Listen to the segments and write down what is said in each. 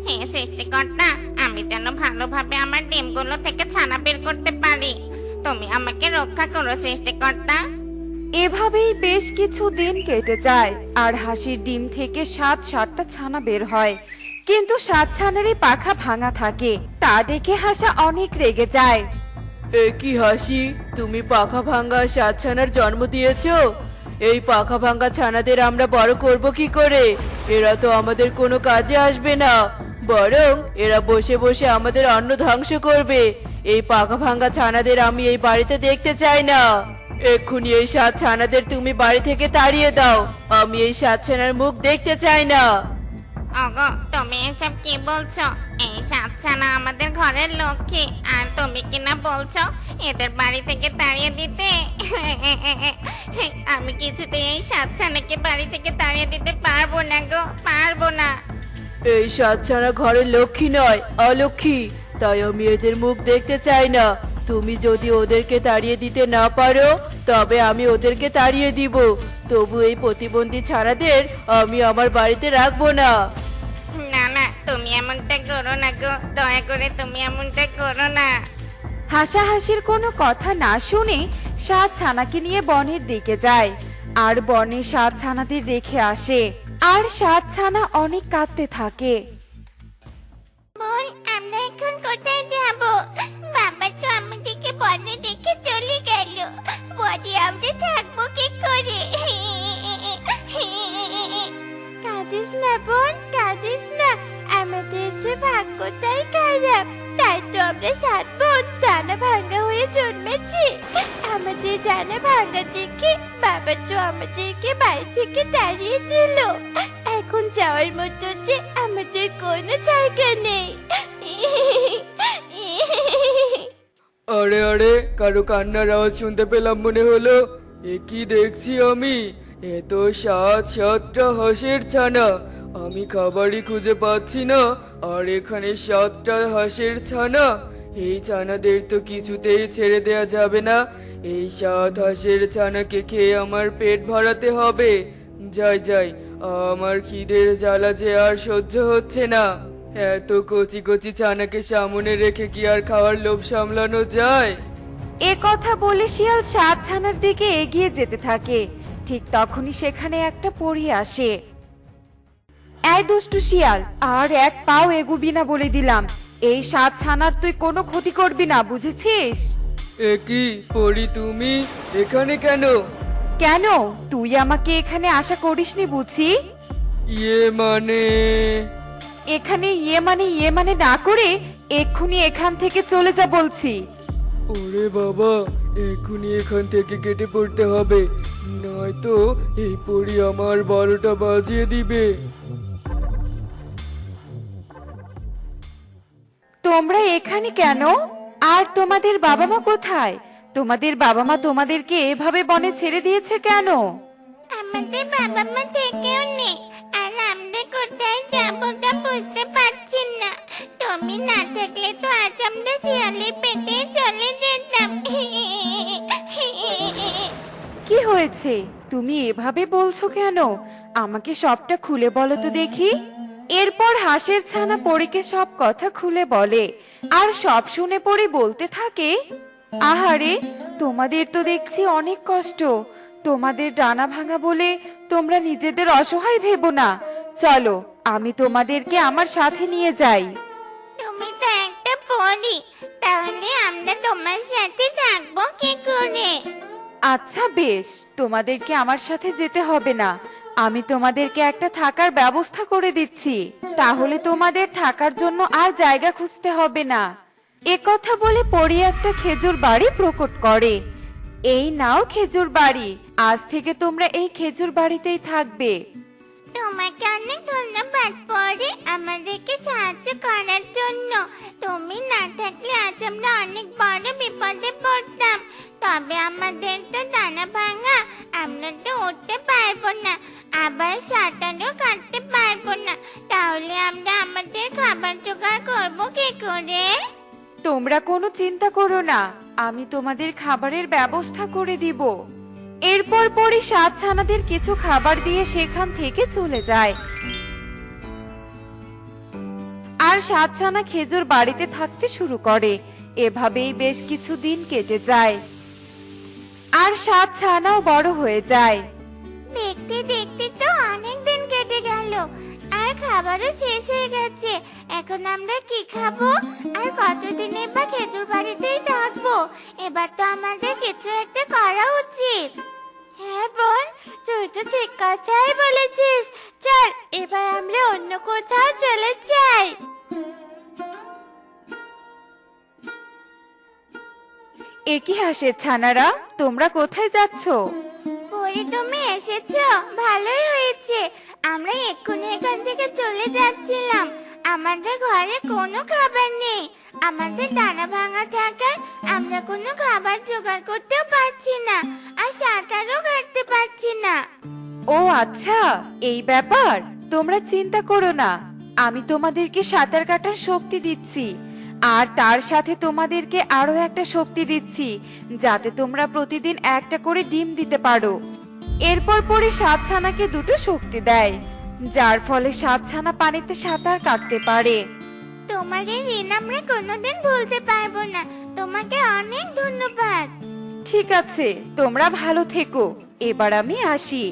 হে সৃষ্টিকর্তা, আমি যেন ভালোভাবে আমার ডিমগুলো থেকে ছানা বের করতে পারি। তুমি আমাকে রক্ষা করো সৃষ্টিকর্তা। এভাবেই বেশ কিছু দিন কেটে যায় আর হাসির ডিম থেকে 7টা ছানা বের হয়, কিন্তু 7 ছানারই পাখা ভাঙা থাকে। তা দেখে হাসা অনেক রেগে যায়। এ কি হাসি, তুমি পাখা ভাঙ্গা 7 ছানার জন্ম দিয়েছো? এই পাখা ভাঙ্গা ছানাদের আমরা বড় করব কি করে? এরা তো আমাদের কোনো কাজে আসবে না, বরং এরা বসে বসে আমাদের অন্ন ধ্বংস করবে। এই পাখা ভাঙ্গা ছানাদের আমি এই বাড়িতে দেখতে চাই না। এক্ষুনি এই 7 ছানাদের তুমি বাড়ি থেকে তাড়িয়ে দাও। আমি এই 7 ছানার মুখ দেখতে চাই না। ওগো, তুমি এসব কি বলছো? এই সাতছানা আমাদের ঘরের লক্ষ্মী, আর তুমি কিনা বলছো এদের বাড়ি থেকে তাড়িয়ে দিতে? আমি কিছুতেই এই সাতছানাকে বাড়ি থেকে তাড়িয়ে দিতে পারবো না গো, পারবো না। এই 7 ছানা ঘরের লক্ষ্মী নয়, অলক্ষ্মী, তাই আমি এদের মুখ দেখতে চাই না। তুমি যদি ওদেরকে তাড়িয়ে দিতে না পারো তবে আমি ওদেরকে তাড়িয়ে দিব। তবু এই প্রতিবন্ধী ছানাদের আমি আমার বাড়িতে রাখবো না। না না, তুমি এমনটা করো না গো, দয়া করে তুমি এমনটা করো না। হাসাহাসির কোনো কথা না শুনে 7 ছানাকে নিয়ে বনের দিকে যায় আর বনে 7 ছানাদের রেখে আসে। আর 7 ছানা অনেক কাঁদতে থাকে। বোন, আমরা এখন কোথায় যাব? বাবা তো আমাদেরকে বনে রেখে চলে গেল। বনে আমরা থাকবো কি করে? কাঁদিস না বোন, কাঁদিস না। আমাদের যে ভাগ্যটাই খারাপ, তাই তো আমরা 7 বোন ডানা ভাঙা হয়ে জন্মেছি। আমাদের ডানা ভাঙা দেখে বাবা তো আমাদেরকে বাড়ি থেকে তাড়িয়ে দিল। এখন যাওয়ার মতো যে আমাদের কোনো জায়গা নেই। আরে আরে, কারো কান্নার আওয়াজ শুনতে পেলাম মনে হলো। এ কি দেখছি আমি? এ তো 7টা হাঁসের ছানা। আমি খাবারই খুঁজে পাচ্ছি না, আর এখানে 7টা হাঁসের ছানা। এই ছানাদের তো কিছুতেই ছেড়ে দেয়া যাবে না। এই 7 হাঁসের ছানাকে খেয়ে আমার পেট ভরাতে হবে। যাই যাই, আমার খিদের জ্বালা যে আর সহ্য হচ্ছে না। এত কচি কচি ছানাকে সামনে রেখে কি আর খাওয়ার লোভ সামলানো যায়? এ কথা বলে শিয়াল 7 ছানার দিকে এগিয়ে যেতে থাকে। ঠিক তখনই সেখানে একটা পরী আসে। এই দুষ্টু শিয়াল, আর এক পাও এগুবি না বলে দিলাম। এই 7 ছানার তুই কোনো ক্ষতি করবি না, বুঝেছিস? এ কি পড়ি, তুমি এখানে কেন? কেন, তুই আমাকে এখানে আশা করিসনি বুঝি? ইয়ে মানে এখানে ইয়ে মানে না করে এক্ষুনি এখান থেকে চলে যা বলছি। ওরে বাবা, এখনই এখান থেকে কেটে পড়তে হবে, নয়তো এই পড়ি আমার 12টা বাজিয়ে দিবে। তোমরা এখানে কেন? আর তোমাদের বাবা মা কোথায়? তোমাদের বাবা মা তোমাদেরকে এভাবে বনে ছেড়ে দিয়েছে কেন? আমাদের বাবা মা থেকেও নেই, আর আমরা কোথায় যাবো তা বুঝতে পারছি না। তুমি না থাকলে তো আজ আমরা শিয়ালের পেটে চলে যেতাম। কি হয়েছে? তুমি এভাবে বলছো কেন? আমাকে সবটা খুলে বলো তো দেখি। এরপর হাঁসের ছানা পরীকে সব কথা খুলে বলে, আর সব শুনে পড়ে বলতে থাকে, আহারে, তোমাদের তো দেখছি অনেক কষ্ট। তোমাদের ডানা ভাঙা বলে তোমরা নিজেদের অসহায় ভেবো না। চলো, আমি তোমাদেরকে আমার সাথে নিয়ে যাই। তুমি তো একটা পরী, তাহলে আমরা তোমার সাথে থাকবো কি করে? আচ্ছা বেশ, তোমাদেরকে আমার সাথে যেতে হবে না। আমি তোমাদেরকে একটা থাকার ব্যবস্থা করে দিচ্ছি, তাহলে তোমাদের থাকার জন্য আর জায়গা খুঁজতে হবে না। এ কথা বলে পরী একটা খেজুর বাড়ি প্রকট করে। এই নাও খেজুর বাড়ি, আজ থেকে তোমরা এই খেজুর বাড়িতেই থাকবে। তোমাকে অনেক ধন্যবাদ পরে আমাদেরকে সাহায্য করার জন্য। তুমি না থাকলে আজ আমরা অনেক বড় বিপদে পড়তাম। তবে আমাদের তো ডানা ভাঙা, আমরা তো উঠতে পারবো না, আবার সাঁতারও কাটতে পারবো না। তাহলে আমরা আমাদের খাবার জোগাড় করবো কি করে? তোমরা কোনো চিন্তা করো না, আমি তোমাদের খাবারের ব্যবস্থা করে দিব। এরপর পরই 7 ছানাদের কিছু খাবার দিয়ে সেখান থেকে চলে যায়। আর 7 ছানা খেজুর বাড়িতে থাকতে শুরু করে। এভাবেই বেশ কিছু দিন কেটে যায় আর 7 ছানাও বড় হয়ে যায়। দেখতে দেখতে তো অনেক দিন কেটে গেল, আর খাবারও শেষ হয়ে গেছে। এখন আমরা কি খাবো, আর কতদিনে বা খেজুর বাড়িতেই থাকবো? এবার তো আমাদের কিছু একটা করা উচিত। হ্যাঁ বোন, তুই তো ঠিক কথাই বলেছিস। চল এবার আমরা অন্য কোথাও চলে যাই। একই হাঁসের ছানারা, তোমরা কোথায় যাচ্ছো? পরি, তুমি এসেছো, ভালোই হয়েছে। আমরা এক্ষুনি এখান থেকে চলে যাচ্ছিলাম। আমাদের ঘরে কোনো খাবার নেই। আমাদের দানা ভাঙা থাকায় আমরা কোনো খাবার জোগাড় করতেও পারছি না, আর সাঁতারও কাটতে পারছি না। ও আচ্ছা, এই ব্যাপার। তোমরা চিন্তা করো না, আমি তোমাদেরকে সাঁতার কাটার শক্তি দিচ্ছি, আর তার সাথে তোমাদেরকে আরো একটা শক্তি দিচ্ছি, যাতে তোমরা প্রতিদিন একটা করে ডিম দিতে পারো। এরপর পরে 7 ছানাকে দুটো শক্তি দেয়, যার ফলে 7 ছানা পানিতে সাঁতার কাটতে পারে। তোমার এই ঋণ আমরা কোনোদিন ভুলতে পারবো না। তোমাকে অনেক ধন্যবাদ। ঠিক আছে, তোমরা ভালো থেকো। এবার আমি আসি।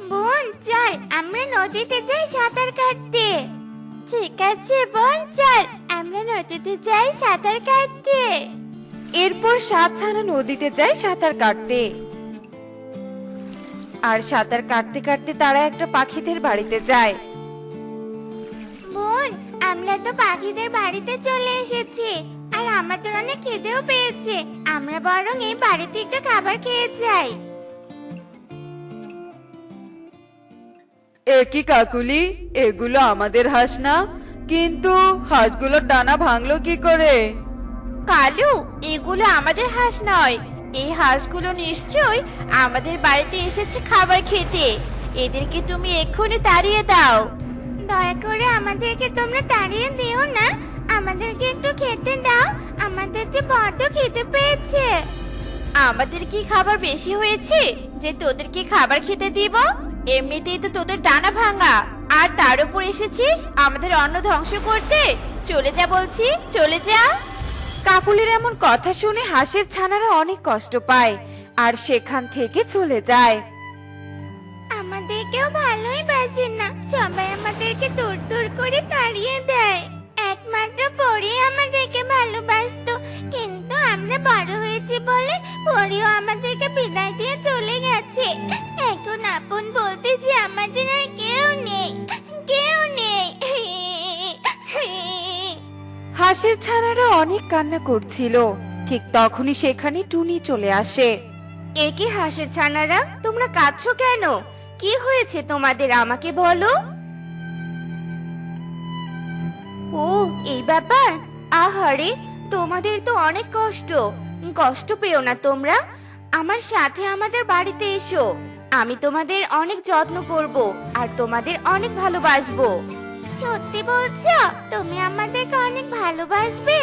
বোন চল, আমরা নদীতে যাই সাঁতার কাটতে। ঠিক আছে বোন, চল আমরা নদীতে যাই সাঁতার কাটতে। এরপর 7 ছানা নদীতে যায় সাঁতার কাটতে। আর সাঁতার কাটতে কাটতে তারা একটা পাখিদের বাড়িতে যায়। বোন, আমরা তো পাখিদের বাড়িতে চলে এসেছি, আর আমাদের অনেক খিদেও পেয়েছে। আমরা বরং এই বাড়িতে একটু খাবার খেয়ে যাই। একই কাকুলি, এগুলো আমাদের হাঁস না, কিন্তু হাঁসগুলোর ডানা ভাঙলো কি করে? কালু, এগুলো আমাদের হাঁস নয়। এই হাঁসগুলো নিশ্চয়ই আমাদের বাড়িতে এসেছে খাবার খেতে। এদেরকে তুমি এক্ষুনি তাড়িয়ে দাও। দয়া করে আমাদেরকে তোমরা তাড়িয়ে দিও না, আমাদেরকে একটু খেতে দাও। আমাদের যে বড্ড খেতে পেয়েছে। আমাদের কি খাবার বেশি হয়েছে যে তোদেরকে খাবার খেতে দিব? এমনিতেই তো তোদের ডানা ভাঙা, আর তার উপর এসেছিস আমাদের অন্ন ধ্বংস করতে। চলে যা বলছি, চলে যা। কাকুলির এমন কথা শুনে হাঁসের ছানারা অনেক কষ্ট পায় আর সেখান থেকে চলে যায়। আমাদেরকেও ভালোই বাসে না, সবাই আমাদেরকে দূর দূর করে তাড়িয়ে দেয়। একমাত্র পরি আমাদেরকে ভালোবাসতো, কিন্তু আমরা বড় হয়েছি বলে পরিও আমাদেরকে বিদায় দিয়ে চলে গেছে। এখন আপন বলতে যে আমাদের আর কেউ নেই, কেউ নেই। হাঁসের ছানারা অনেক কান্না করছিল। ঠিক তখনই সেখানে টুনি চলে আসে। এ কি হাঁসের ছানারা, তোমরা কাঁদছো কেন? কি হয়েছে তোমাদের, আমাকে বলো। ও, এই ব্যাপার। আহারে, তোমাদের তো অনেক কষ্ট। কষ্ট পেও না তোমরা, আমার সাথে আমাদের বাড়িতে এসো। আমি তোমাদের অনেক যত্ন করব, আর তোমাদের অনেক ভালোবাসবো। সত্যি বলছো? তুমি আমাদেরকে অনেক ভালোবাসবে?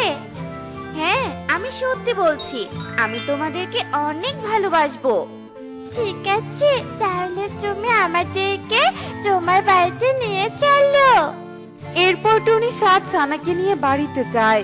হ্যাঁ, আমি সত্যি বলছি, আমি তোমাদেরকে অনেক ভালোবাসবো। ঠিক আছে, তাহলে তুমি আমাদেরকে তোমার বাড়িতে নিয়ে চলো। এরপর টুনি 7 ছানাকে নিয়ে বাড়িতে যায়।